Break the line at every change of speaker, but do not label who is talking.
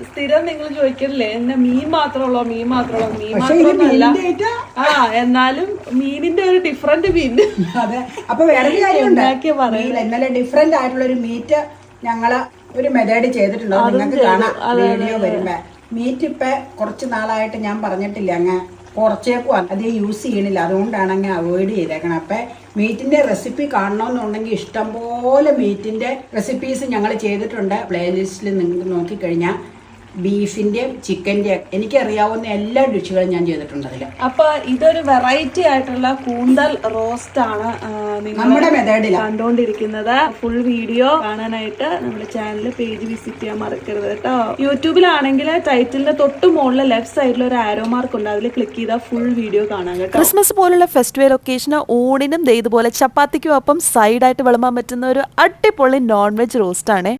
സ്ഥിരം നിങ്ങൾ ചോദിക്കല്ലേ എന്നെ മീൻ മാത്രമുള്ളോ മീൻ മാത്രമല്ല. ആ എന്നാലും മീനിന്റെ ഒരു ഡിഫറെന്റ് മീൻ.
അതെ. അപ്പൊ വേറൊരു കാര്യമുണ്ട്, ഇന്നലെ ഡിഫറെന്റ് ആയിട്ടുള്ള ഒരു മീറ്റ് ഞങ്ങള് ഒരു മെത്തേഡ് ചെയ്തിട്ടുണ്ടോ നിങ്ങൾക്ക് കാണാം വീഡിയോ വരുമ്പോ. മീറ്റ് ഇപ്പൊ കുറച്ച് നാളായിട്ട് ഞാൻ പറഞ്ഞിട്ടില്ല, അങ്ങ് കുറച്ചേക്കും അധികം യൂസ് ചെയ്യണില്ല, അതുകൊണ്ടാണ് അങ്ങ് അവോയ്ഡ് ചെയ്തേക്കണം. അപ്പൊ മീറ്റിന്റെ റെസിപ്പി കാണണമെന്നുണ്ടെങ്കിൽ ഇഷ്ടംപോലെ മീറ്റിന്റെ റെസിപ്പീസ് ഞങ്ങൾ ചെയ്തിട്ടുണ്ട്. പ്ലേലിസ്റ്റിൽ നിങ്ങൾക്ക് നോക്കിക്കഴിഞ്ഞാൽ ബീഫിന്റെയും ചിക്കന്റെയും എനിക്കറിയാവുന്ന എല്ലാ ഡിഷുകളും ഞാൻ ചെയ്തിട്ടുണ്ട് അതിൽ.
അപ്പൊ ഇതൊരു വെറൈറ്റി ആയിട്ടുള്ള കൂന്തൽ റോസ്റ്റ് ആണ്
നമ്മുടെ മെത്തേഡിൽ
കണ്ടുകൊണ്ടിരിക്കുന്നത്. ഫുൾ വീഡിയോ കാണാനായിട്ട് നമ്മുടെ ചാനൽ പേജ് വിസിറ്റ് ചെയ്യാൻ മറക്കരുത് കേട്ടോ. യൂട്യൂബിലാണെങ്കിൽ ടൈറ്റിലിന്റെ തൊട്ട് മുകളിൽ ലെഫ്റ്റ് സൈഡിൽ ഒരു ആരോ മാർക്ക് ഉണ്ട്, അതിൽ ക്ലിക്ക് ചെയ്താൽ ഫുൾ വീഡിയോ കാണാം കേട്ടോ.
ക്രിസ്മസ് പോലുള്ള ഫെസ്റ്റിവൽ ഒക്കേഷന് ഊണിനും ഇതുപോലെ ചപ്പാത്തിക്കും ഒപ്പം സൈഡായിട്ട് വിളമ്പാൻ പറ്റുന്ന ഒരു അടിപൊളി നോൺ വെജ് റോസ്റ്റ് ആണ്.